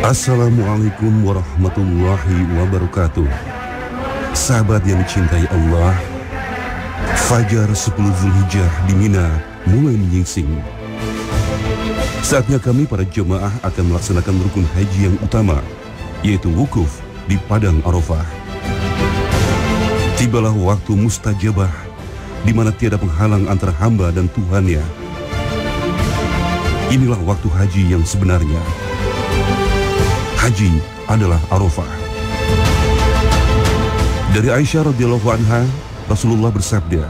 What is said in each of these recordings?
Assalamualaikum warahmatullahi wabarakatuh. Sahabat yang dicintai Allah, Fajar 10 Zulhijjah di Mina mulai menyingsing. Saatnya kami para jemaah akan melaksanakan rukun haji yang utama, yaitu wukuf di Padang Arafah. Tibalah waktu mustajabah, di mana tiada penghalang antara hamba dan Tuhannya. Inilah waktu haji yang sebenarnya. Haji adalah Arafah. Dari Aisyah radhiyallahu anha, Rasulullah bersabda,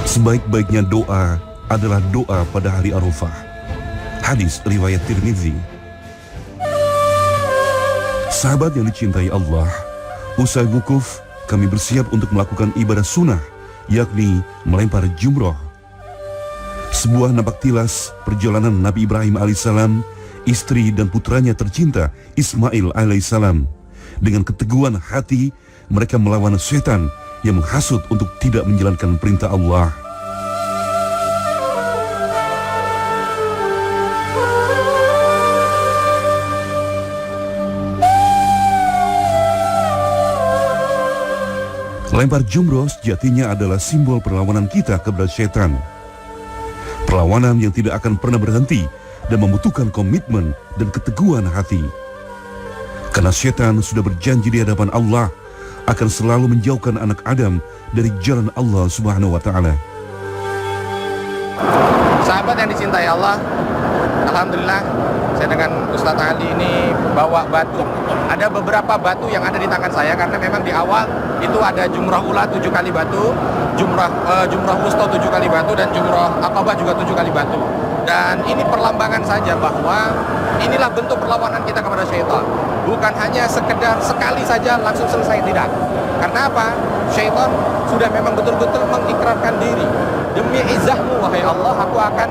sebaik-baiknya doa adalah doa pada hari Arafah. Hadis riwayat Tirmizi. Sahabat yang dicintai Allah, usai wukuf kami bersiap untuk melakukan ibadah sunnah, yakni melempar jumroh. Sebuah napak tilas perjalanan Nabi Ibrahim alaihissalam, istri dan putranya tercinta Ismail alaihissalam. Dengan keteguhan hati mereka melawan setan yang menghasut untuk tidak menjalankan perintah Allah. Lempar jumroh sejatinya adalah simbol perlawanan kita kepada setan. Perlawanan yang tidak akan pernah berhenti dan membutuhkan komitmen dan keteguhan hati. Karena setan sudah berjanji di hadapan Allah akan selalu menjauhkan anak Adam dari jalan Allah Subhanahu wa Ta'ala. Sahabat yang dicintai Allah, alhamdulillah saya dengan Ustadz Ali ini bawa batu. Ada beberapa batu yang ada di tangan saya karena memang di awal itu ada jumrah ula 7 kali batu, jumrah wusta 7 kali batu, dan jumrah Aqabah juga 7 kali batu. Dan ini perlambangan saja bahwa inilah bentuk perlawanan kita kepada syaitan. Bukan hanya sekedar sekali saja langsung selesai, tidak. Karena apa? Syaitan sudah memang betul-betul mengikrarkan diri. Demi izahmu wahai Allah, aku akan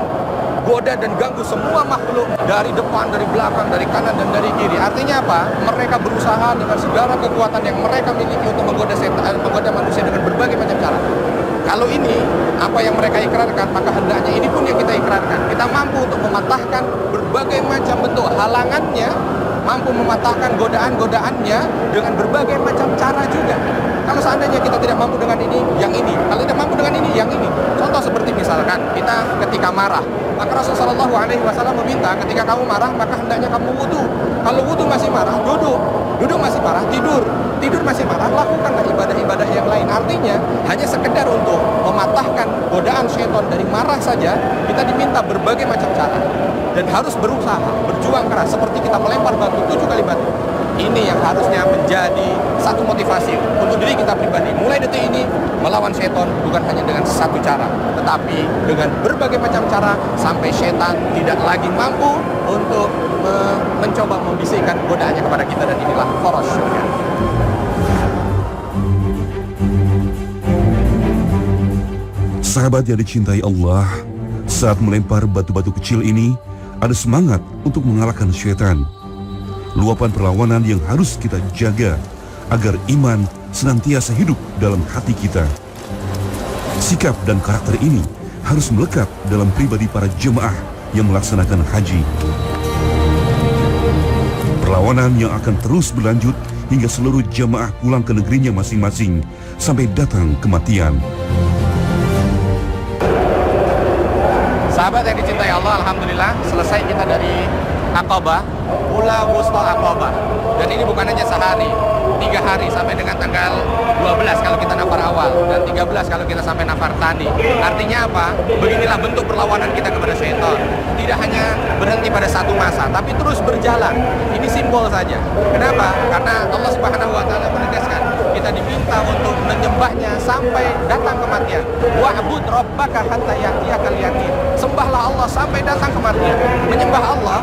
goda dan ganggu semua makhluk dari depan, dari belakang, dari kanan dan dari kiri. Artinya apa? Mereka berusaha dengan segala kekuatan yang mereka miliki untuk menggoda setan, menggoda manusia dengan berbagai macam cara. Kalau ini apa yang mereka ikrarkan, maka hendaknya ini pun yang kita ikrarkan. Kita mampu untuk mematahkan berbagai macam bentuk halangannya, mampu mematahkan godaan-godaannya dengan berbagai macam cara juga. Kalau seandainya kita tidak mampu dengan ini, yang ini. Kalau tidak mampu dengan ini, yang ini. Contoh seperti misalkan kita ketika marah, maka Rasulullah SAW meminta ketika kamu marah, maka hendaknya kamu wudu. Kalau wudu masih marah, duduk. Duduk masih marah, tidur. Tidur masih marah, lakukanlah ibadah-ibadah yang lain. Artinya hanya sekedar untuk mematahkan godaan syaitan dari marah saja, kita diminta berbagai macam cara. Dan harus berusaha, berjuang keras seperti kita melempar batu 7 kali batu. Ini yang harusnya menjadi satu motivasi untuk diri kita pribadi. Mulai detik ini melawan syaitan bukan hanya dengan satu cara, tetapi dengan berbagai macam cara sampai syaitan tidak lagi mampu untuk mencoba membisikkan godaannya kepada kita. Dan inilah poros surga. Sahabat yang dicintai Allah, saat melempar batu-batu kecil ini, ada semangat untuk mengalahkan syaitan. Luapan perlawanan yang harus kita jaga agar iman senantiasa hidup dalam hati kita. Sikap dan karakter ini harus melekat dalam pribadi para jemaah yang melaksanakan haji. Perlawanan yang akan terus berlanjut hingga seluruh jemaah pulang ke negerinya masing-masing sampai datang kematian. Sahabat yang dicintai Allah, alhamdulillah selesai kita dari Aqabah, Ula Wusta Aqabah. Dan ini bukan hanya sehari, 3 hari sampai dengan tanggal 12 kalau kita nafar awal, dan 13 kalau kita sampai nafar tani. Artinya apa? Beginilah bentuk perlawanan kita kepada syaitan. Tidak hanya berhenti pada satu masa, tapi terus berjalan. Ini simbol saja. Kenapa? Karena Allah Subhanahu wa Ta'ala menegaskan kita diminta untuk menyembahnya sampai datang kematian. Wa'bud rabbaka hatta ya'tiyakal yaqin. Sembahlah Allah sampai datang kematian. Menyembah Allah,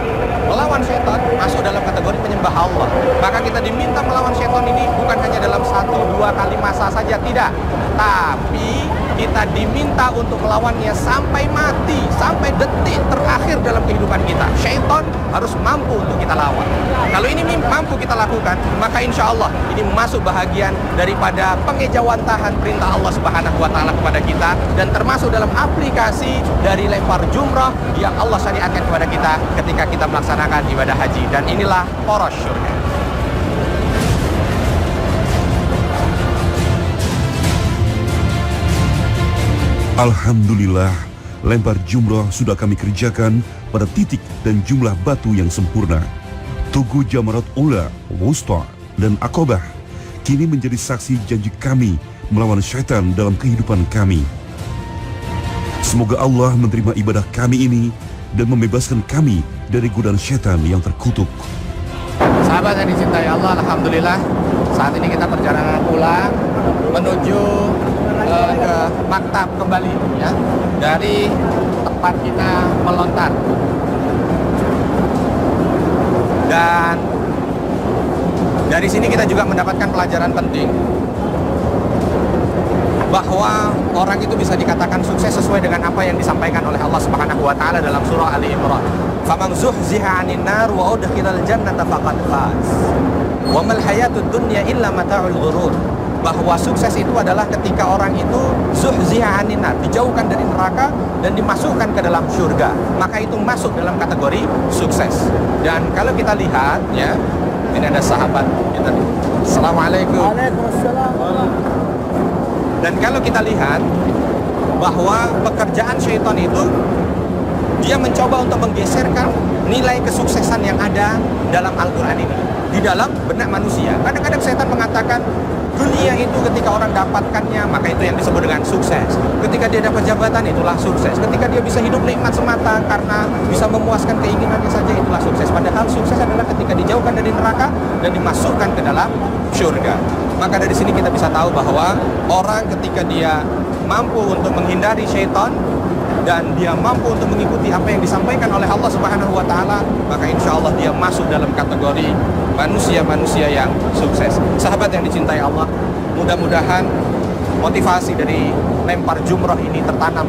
melawan syaitan masuk dalam kategori menyembah Allah. Maka kita diminta melawan syaitan ini bukan hanya dalam 1-2 kali masa saja, tidak, tapi kita diminta untuk melawannya sampai mati, sampai detik terakhir dalam kehidupan kita. Syaitan harus mampu untuk kita lawan. Kalau ini mampu kita lakukan, maka insya Allah ini masuk bahagian daripada pengejawantahan perintah Allah Subhanahu wa Ta'ala kepada kita, dan termasuk dalam aplikasi dari lempar jumrah yang Allah syariatkan kepada kita ketika kita melaksanakan ibadah haji. Dan inilah poros surga. Alhamdulillah, lempar jumrah sudah kami kerjakan pada titik dan jumlah batu yang sempurna. Tugu Jamarat Ula, Wusta, dan Aqabah kini menjadi saksi janji kami melawan syaitan dalam kehidupan kami. Semoga Allah menerima ibadah kami ini dan membebaskan kami dari godaan syaitan yang terkutuk. Sahabat yang dicintai Allah, alhamdulillah saat ini kita perjalanan pulang menuju ke maktab kembali, ya, dari tempat kita melontar. Dan dari sini kita juga mendapatkan pelajaran penting bahwa orang itu bisa dikatakan sukses sesuai dengan apa yang disampaikan oleh Allah Subhanahu wa Ta'ala dalam surah Ali Imran. Faman zuhziha 'anil nar wa udkhilal jannata faqad faz. Wa mal hayatud dunya illa mata'ul ghurur. Bahwa sukses itu adalah ketika orang itu zuhziha 'anil nar, dijauhkan dari neraka dan dimasukkan ke dalam surga. Maka itu masuk dalam kategori sukses. Dan kalau kita lihat, ya, ini ada sahabat kita. Assalamualaikum. Waalaikumsalam. Dan kalau kita lihat bahwa pekerjaan syaitan itu dia mencoba untuk menggeserkan nilai kesuksesan yang ada dalam Al-Quran ini di dalam benak manusia. Kadang-kadang syaitan mengatakan dunia itu ketika orang dapatkannya maka itu yang disebut dengan sukses. Ketika dia dapat jabatan itulah sukses. Ketika dia bisa hidup nikmat semata karena bisa memuaskan keinginannya saja itulah sukses. Padahal sukses adalah ketika dijauhkan dari neraka dan dimasukkan ke dalam surga. Maka dari sini kita bisa tahu bahwa orang ketika dia mampu untuk menghindari syaitan dan dia mampu untuk mengikuti apa yang disampaikan oleh Allah Subhanahu wa Ta'ala, maka insya Allah dia masuk dalam kategori manusia-manusia yang sukses. Sahabat yang dicintai Allah, mudah-mudahan motivasi dari lempar jumrah ini tertanam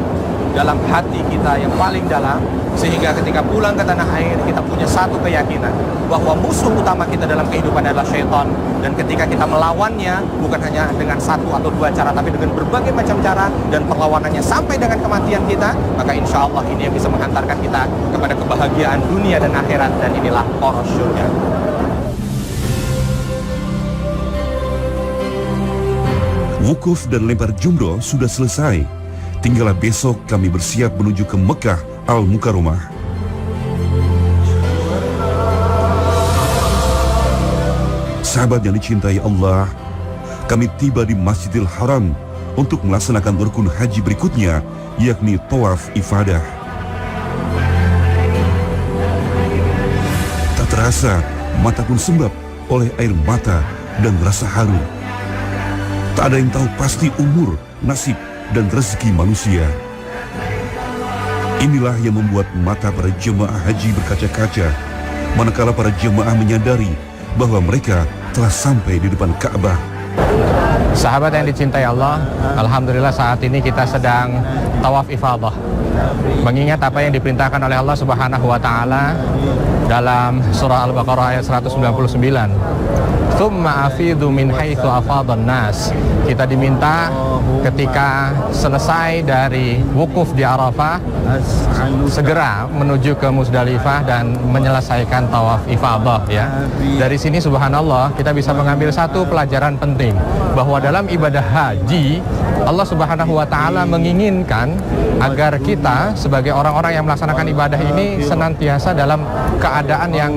dalam hati kita yang paling dalam, sehingga ketika pulang ke tanah air kita punya satu keyakinan bahwa musuh utama kita dalam kehidupan adalah syaitan, dan ketika kita melawannya bukan hanya dengan satu atau dua cara tapi dengan berbagai macam cara dan perlawanannya sampai dengan kematian kita, maka insya Allah ini yang bisa menghantarkan kita kepada kebahagiaan dunia dan akhirat, dan inilah poros surga. Wukuf dan lempar jumrah sudah selesai. Tinggallah besok kami bersiap menuju ke Mekah Al-Mukarramah. Sahabat yang dicintai Allah, kami tiba di Masjidil Haram untuk melaksanakan rukun haji berikutnya, yakni tawaf ifadah. Tak terasa, mata pun sembab oleh air mata dan rasa haru. Tak ada yang tahu pasti umur, nasib, dan rezeki manusia. Inilah yang membuat mata para jemaah haji berkaca-kaca, manakala para jemaah menyadari bahwa mereka telah sampai di depan Ka'bah. Sahabat yang dicintai Allah, alhamdulillah saat ini kita sedang tawaf ifadah, mengingat apa yang diperintahkan oleh Allah Subhanahu wa Ta'ala dalam surah Al-Baqarah ayat 199. Tsumma afidu min haitsu afadhan nas. Kita diminta ketika selesai dari wukuf di Arafah segera menuju ke Musdalifah dan menyelesaikan tawaf ifadah, ya. Dari sini subhanallah kita bisa mengambil satu pelajaran penting, bahwa dalam ibadah haji Allah Subhanahu wa Ta'ala menginginkan agar kita sebagai orang-orang yang melaksanakan ibadah ini senantiasa dalam keadaan yang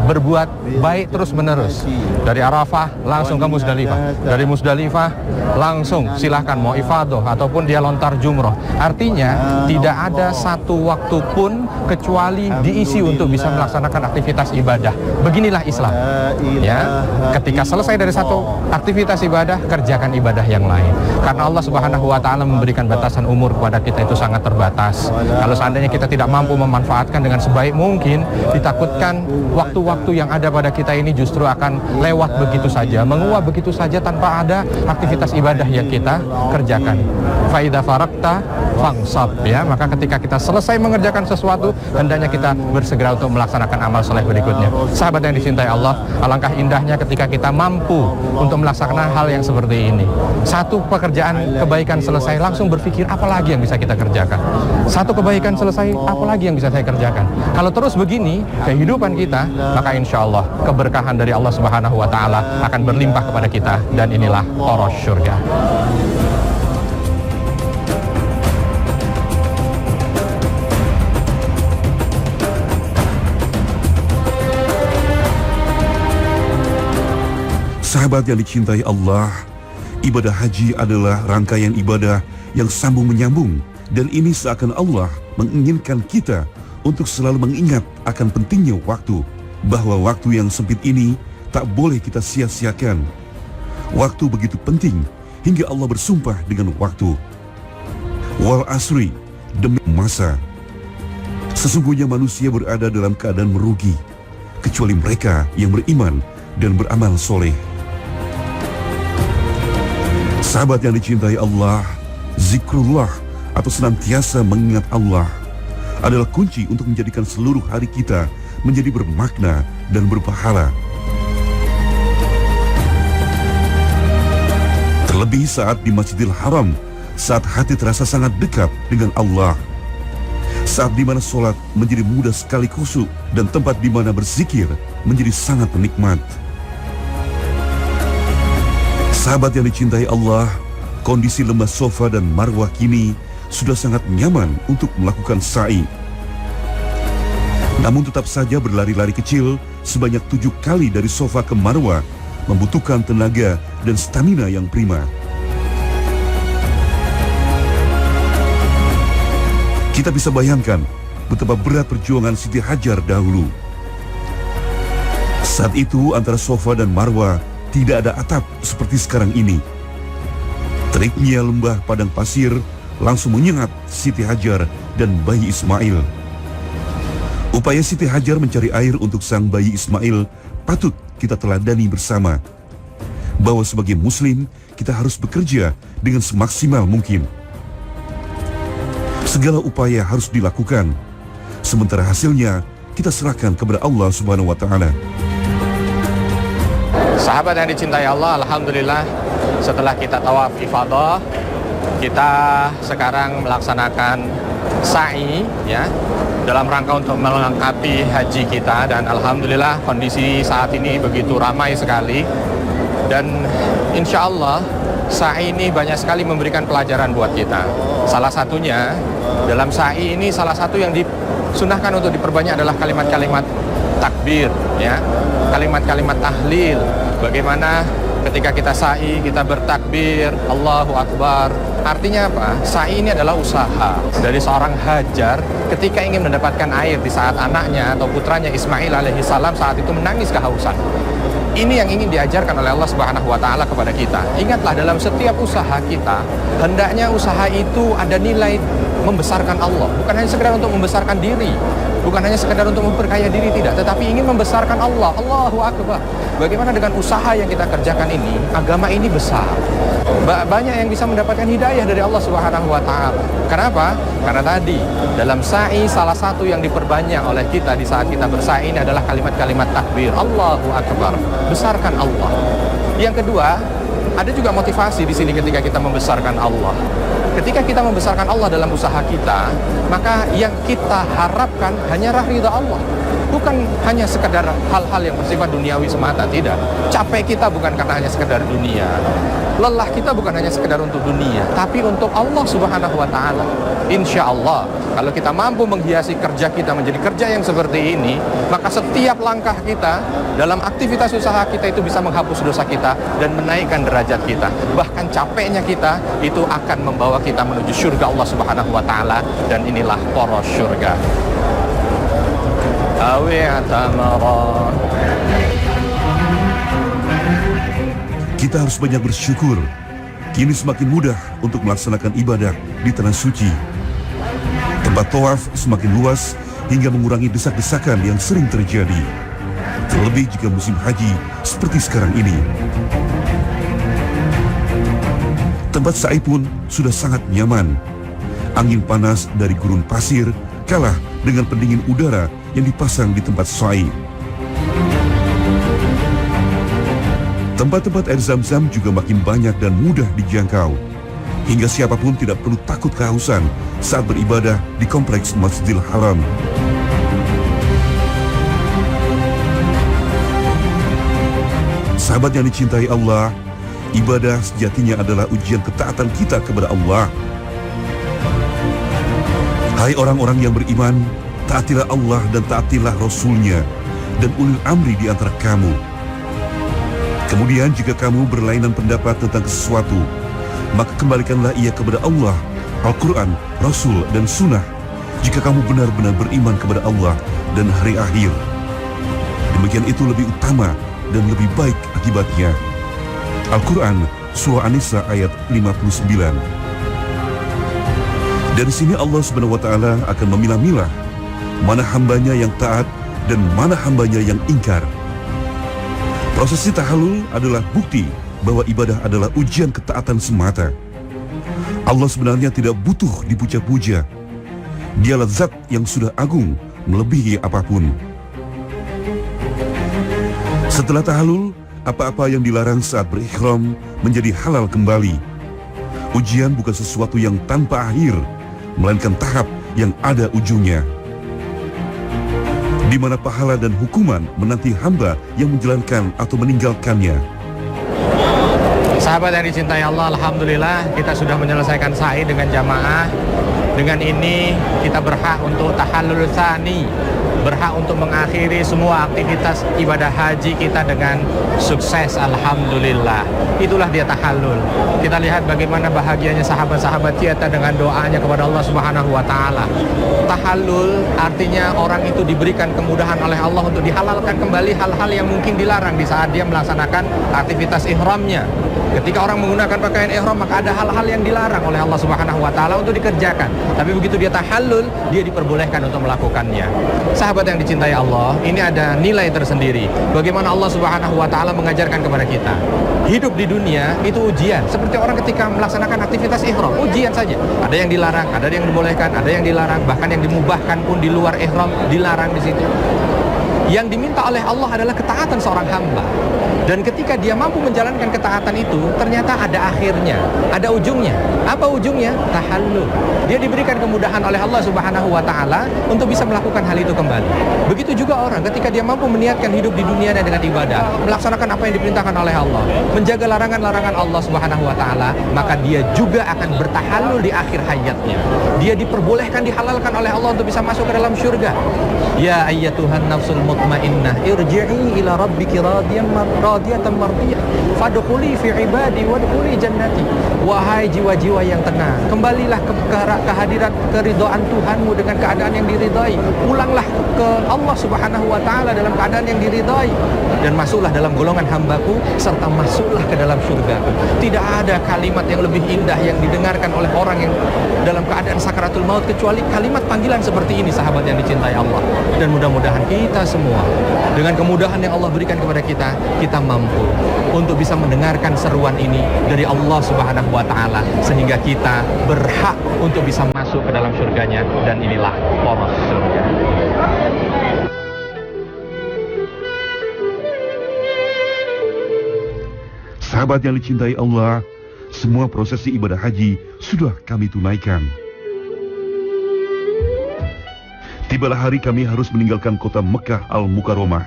berbuat baik terus-menerus. Dari Arafah langsung ke Musdalifah, dari Musdalifah langsung silahkan mau ifadah ataupun dia lontar jumroh. Artinya tidak ada satu waktu pun kecuali diisi untuk bisa melaksanakan aktivitas ibadah. Beginilah Islam, ya. Ketika selesai dari satu aktivitas ibadah, kerjakan ibadah yang lain. Karena Allah Subhanahu wa Ta'ala memberikan batasan umur kepada kita itu sangat terbatas. Kalau seandainya kita tidak mampu memanfaatkan dengan sebaik mungkin, ditakutkan waktu-waktu yang ada pada kita ini justru akan lewat begitu saja, menguap begitu saja tanpa ada aktivitas ibadah yang kita kerjakan. Faida farakta fangsab, ya, maka ketika kita selesai mengerjakan sesuatu, hendaknya kita bersegera untuk melaksanakan amal soleh berikutnya. Sahabat yang dicintai Allah, alangkah indahnya ketika kita mampu untuk melaksanakan hal yang seperti ini. Satu pekerjaan kebaikan selesai, langsung berpikir apa lagi yang bisa kita kerjakan. Satu kebaikan selesai, apa lagi yang bisa saya kerjakan. Kalau terus begini kehidupan kita, maka insya Allah keberkahan dari Allah Subhanahu wa Ta'ala akan berlimpah kepada kita, dan inilah poros surga. Sahabat yang dicintai Allah, ibadah haji adalah rangkaian ibadah yang sambung menyambung, dan ini seakan Allah menginginkan kita untuk selalu mengingat akan pentingnya waktu, bahwa waktu yang sempit ini tak boleh kita sia-siakan. Waktu begitu penting hingga Allah bersumpah dengan waktu. Wal asri, demi masa. Sesungguhnya manusia berada dalam keadaan merugi, kecuali mereka yang beriman dan beramal soleh. Sahabat yang dicintai Allah, zikrullah atau senantiasa mengingat Allah adalah kunci untuk menjadikan seluruh hari kita menjadi bermakna dan berpahala. Terlebih saat di Masjidil Haram, saat hati terasa sangat dekat dengan Allah, saat di mana sholat menjadi mudah sekali khusyuk, dan tempat di mana berzikir menjadi sangat nikmat. Sahabat yang dicintai Allah, kondisi lembah Safa dan Marwah kini sudah sangat nyaman untuk melakukan sa'i. Namun tetap saja berlari-lari kecil sebanyak 7 kali dari Safa ke Marwah membutuhkan tenaga dan stamina yang prima. Kita bisa bayangkan betapa berat perjuangan Siti Hajar dahulu. Saat itu antara Safa dan Marwah tidak ada atap seperti sekarang ini. Teriknya lembah padang pasir langsung menyengat Siti Hajar dan bayi Ismail. Upaya Siti Hajar mencari air untuk sang bayi Ismail patut kita teladani bersama. Bahwa sebagai muslim kita harus bekerja dengan semaksimal mungkin. Segala upaya harus dilakukan, sementara hasilnya kita serahkan kepada Allah Subhanahu wa Ta'ala. Sahabat yang dicintai Allah, alhamdulillah setelah kita tawaf ifadah, kita sekarang melaksanakan sa'i, ya, dalam rangka untuk melengkapi haji kita, dan alhamdulillah kondisi saat ini begitu ramai sekali, dan insya Allah sa'i ini banyak sekali memberikan pelajaran buat kita. Salah satunya dalam sa'i ini, salah satu yang disunahkan untuk diperbanyak adalah kalimat-kalimat takbir, ya, kalimat-kalimat tahlil. Bagaimana ketika kita sa'i, kita bertakbir, Allahu Akbar. Artinya apa? Sa'i ini adalah usaha dari seorang Hajar ketika ingin mendapatkan air di saat anaknya atau putranya Ismail alaihi salam saat itu menangis kehausan. Ini yang ingin diajarkan oleh Allah Subhanahu wa Ta'ala kepada kita. Ingatlah, dalam setiap usaha kita, hendaknya usaha itu ada nilai membesarkan Allah, bukan hanya sekedar untuk membesarkan diri, bukan hanya sekedar untuk memperkaya diri, tidak, tetapi ingin membesarkan Allah. Allahu Akbar. Bagaimana dengan usaha yang kita kerjakan ini? Agama ini besar. Banyak yang bisa mendapatkan hidayah dari Allah Subhanahu wa Ta'ala. Kenapa? Karena tadi dalam sa'i salah satu yang diperbanyak oleh kita di saat kita bersa'i ini adalah kalimat-kalimat takbir, Allahu Akbar, besarkan Allah. Yang kedua, ada juga motivasi di sini ketika kita membesarkan Allah. Ketika kita membesarkan Allah dalam usaha kita, maka yang kita harapkan hanyalah ridha Allah. Bukan hanya sekedar hal-hal yang bersifat duniawi semata, tidak. Capek kita bukan karena hanya sekedar dunia. Lelah kita bukan hanya sekedar untuk dunia, tapi untuk Allah Subhanahu wa Ta'ala. Insya Allah, kalau kita mampu menghiasi kerja kita menjadi kerja yang seperti ini, maka setiap langkah kita dalam aktivitas usaha kita itu bisa menghapus dosa kita dan menaikkan derajat kita. Bahkan capeknya kita itu akan membawa kita menuju surga Allah Subhanahu wa Ta'ala, dan inilah poros surga. Kita harus banyak bersyukur. Kini semakin mudah untuk melaksanakan ibadah di tanah suci. Tempat tawaf semakin luas hingga mengurangi desak-desakan yang sering terjadi. terlebih jika musim haji seperti sekarang ini. Tempat sa'i pun sudah sangat nyaman. Angin panas dari gurun pasir kalah dengan pendingin udara yang dipasang di tempat sa'i. Tempat-tempat air zam-zam juga makin banyak dan mudah dijangkau, hingga siapapun tidak perlu takut kehausan saat beribadah di kompleks Masjidil Haram. Sahabat yang dicintai Allah, ibadah sejatinya adalah ujian ketaatan kita kepada Allah. Hai orang-orang yang beriman, taatilah Allah dan taatilah Rasul-Nya dan ulil amri di antara kamu. Kemudian jika kamu berlainan pendapat tentang sesuatu, maka kembalikanlah ia kepada Allah, Al-Quran, Rasul, dan Sunnah, jika kamu benar-benar beriman kepada Allah dan hari akhir. Demikian itu lebih utama dan lebih baik akibatnya. Al-Quran, Surah An-Nisa ayat 59. Dari sini Allah Subhanahu wa Ta'ala akan memilah-milah mana hambanya yang taat dan mana hambanya yang ingkar. Prosesi tahallul adalah bukti bahwa ibadah adalah ujian ketaatan semata. Allah sebenarnya tidak butuh dipuja-puja. Dialah zat yang sudah agung melebihi apapun. Setelah tahallul, apa-apa yang dilarang saat berikhram menjadi halal kembali. Ujian bukan sesuatu yang tanpa akhir, melainkan tahap yang ada ujungnya, di mana pahala dan hukuman menanti hamba yang menjalankan atau meninggalkannya. Sahabat yang dicintai Allah, alhamdulillah kita sudah menyelesaikan sa'i dengan jamaah. Dengan ini kita berhak untuk tahallul tsani, berhak untuk mengakhiri semua aktivitas ibadah haji kita dengan sukses, alhamdulillah. Itulah dia tahallul. Kita lihat bagaimana bahagianya sahabat-sahabat kita dengan doanya kepada Allah Subhanahu wa Ta'ala. Tahallul artinya orang itu diberikan kemudahan oleh Allah untuk dihalalkan kembali hal-hal yang mungkin dilarang di saat dia melaksanakan aktivitas ihramnya. Ketika orang menggunakan pakaian ihram, maka ada hal-hal yang dilarang oleh Allah Subhanahu wa Ta'ala untuk dikerjakan. Tapi begitu dia tahallul, dia diperbolehkan untuk melakukannya. Sahabat yang dicintai Allah, ini ada nilai tersendiri. Bagaimana Allah Subhanahu wa Ta'ala mengajarkan kepada kita. Hidup di dunia itu ujian. Seperti orang ketika melaksanakan aktivitas ihram, ujian saja. Ada yang dilarang, ada yang dibolehkan, ada yang dilarang, bahkan yang dimubahkan pun di luar ihram dilarang di situ. Yang diminta oleh Allah adalah ketaatan seorang hamba. Dan ketika dia mampu menjalankan ketaatan itu, ternyata ada akhirnya, ada ujungnya. Apa ujungnya? Tahallul. Dia diberikan kemudahan oleh Allah Subhanahu wa Ta'ala untuk bisa melakukan hal itu kembali. Begitu juga orang ketika dia mampu meniatkan hidup di dunia dengan ibadah, melaksanakan apa yang diperintahkan oleh Allah, menjaga larangan-larangan Allah Subhanahu wa Ta'ala, maka dia juga akan bertahallul di akhir hayatnya. Dia diperbolehkan, dihalalkan oleh Allah untuk bisa masuk ke dalam syurga. Ya ayyatuhan nafsul mutmainnah, irji'i ila rabbiki radiyatan mardiyah, fadkhuli fi ibadi wadkhuli jannati. Wahai jiwa-jiwa yang tenang, kembalilah ke kehadiran keridhaan Tuhanmu dengan keadaan yang diridai. Pulanglah ke Allah Subhanahu wa Ta'ala dalam keadaan yang diridai, dan masuklah dalam golongan hambaku, serta masuklah ke dalam surga. Tidak ada kalimat yang lebih indah yang didengarkan oleh orang yang dalam keadaan sakaratul maut kecuali kalimat panggilan seperti ini, sahabat yang dicintai Allah. Dan mudah-mudahan kita semua dengan kemudahan yang Allah berikan kepada kita, kita mampu untuk bisa mendengarkan seruan ini dari Allah Subhanahu wa Ta'ala, sehingga kita berhak untuk bisa masuk ke dalam surganya. Dan inilah poros surga. Sahabat yang dicintai Allah, semua prosesi ibadah haji sudah kami tunaikan. Tibalah hari kami harus meninggalkan kota Mekah Al-Mukarramah.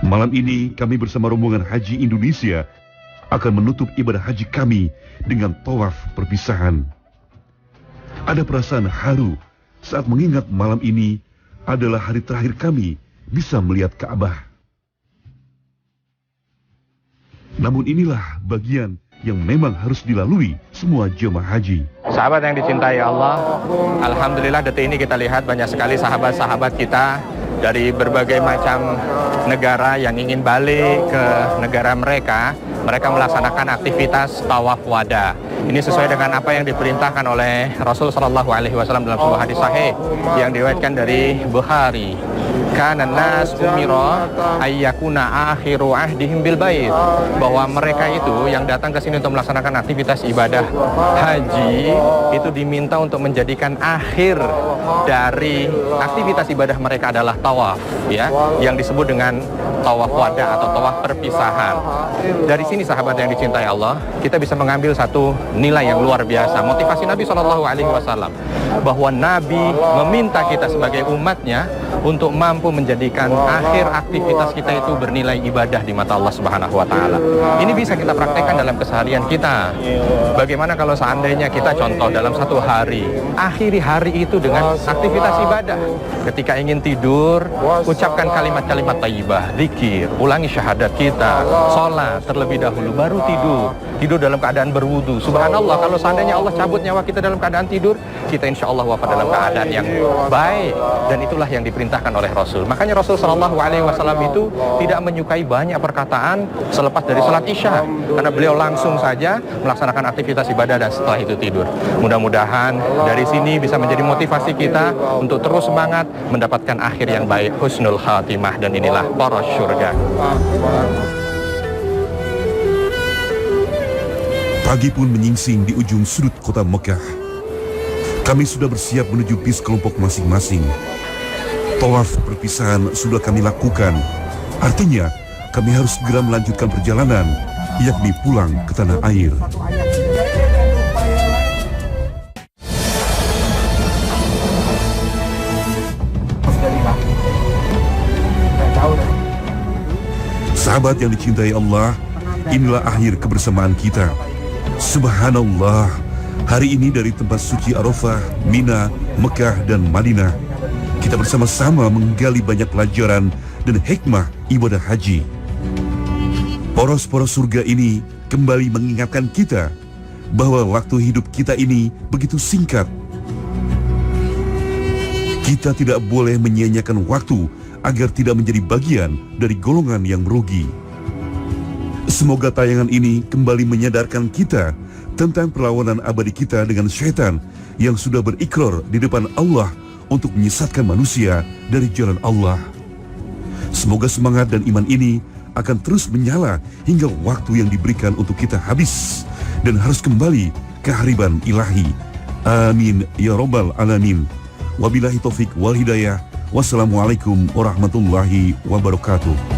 Malam ini kami bersama rombongan Haji Indonesia akan menutup ibadah haji kami dengan tawaf perpisahan. Ada perasaan haru saat mengingat malam ini adalah hari terakhir kami bisa melihat Ka'bah. Namun inilah bagian yang memang harus dilalui semua jemaah haji. Sahabat yang dicintai Allah, alhamdulillah detik ini kita lihat banyak sekali sahabat-sahabat kita dari berbagai macam negara yang ingin balik ke negara mereka. Mereka melaksanakan aktivitas tawaf wada. Ini sesuai dengan apa yang diperintahkan oleh Rasul Shallallahu Alaihi Wasallam dalam sebuah hadis sahih yang diriwayatkan dari Bukhari. kana nas umira ayyakuna akhiru ahdihim bil bait, bahwa mereka itu yang datang ke sini untuk melaksanakan aktivitas ibadah haji itu diminta untuk menjadikan akhir dari aktivitas ibadah mereka adalah tawaf, ya, yang disebut dengan tawaf wada atau tawaf perpisahan. Dari sini sahabat yang dicintai Allah, kita bisa mengambil satu nilai yang luar biasa. Motivasi Nabi SAW, bahwa Nabi meminta kita sebagai umatnya untuk mampu menjadikan akhir aktivitas kita itu bernilai ibadah di mata Allah Subhanahu wa Ta'ala. Ini bisa kita praktekkan dalam keseharian kita. Bagaimana kalau seandainya kita contoh dalam satu hari, akhiri hari itu dengan aktivitas ibadah. Ketika ingin tidur, ucapkan kalimat-kalimat thayyibah, zikir, ulangi syahadat kita, sholat terlebih dahulu, baru tidur. Tidur dalam keadaan berwudu. Subhanallah, kalau seandainya Allah cabut nyawa kita dalam keadaan tidur, kita insya Allah wafat dalam keadaan yang baik. Dan itulah yang diperintahkan oleh Rasul. Makanya Rasul SAW itu tidak menyukai banyak perkataan selepas dari sholat isya, karena beliau langsung saja melaksanakan aktivitas ibadah dan setelah itu tidur. Mudah-mudahan dari sini bisa menjadi motivasi kita untuk terus semangat mendapatkan akhir yang baik, husnul khatimah, dan inilah poros syurga. Pagi pun menyingsing di ujung sudut kota Mekah. Kami sudah bersiap menuju bis kelompok masing-masing. Tawaf perpisahan sudah kami lakukan. Artinya, kami harus segera melanjutkan perjalanan, yakni pulang ke tanah air. Sahabat yang dicintai Allah, inilah akhir kebersamaan kita. Subhanallah, hari ini dari tempat suci Arafah, Mina, Mekah, dan Madinah, kita bersama-sama menggali banyak pelajaran dan hikmah ibadah haji. Poros-poros surga ini kembali mengingatkan kita bahwa waktu hidup kita ini begitu singkat. Kita tidak boleh menyia-nyiakan waktu agar tidak menjadi bagian dari golongan yang merugi. Semoga tayangan ini kembali menyadarkan kita tentang perlawanan abadi kita dengan syaitan yang sudah berikrar di depan Allah untuk menyesatkan manusia dari jalan Allah. Semoga semangat dan iman ini akan terus menyala hingga waktu yang diberikan untuk kita habis dan harus kembali ke hariban ilahi. Amin ya rabbal alamin. Wabillahi taufik wal hidayah. Wassalamualaikum warahmatullahi wabarakatuh.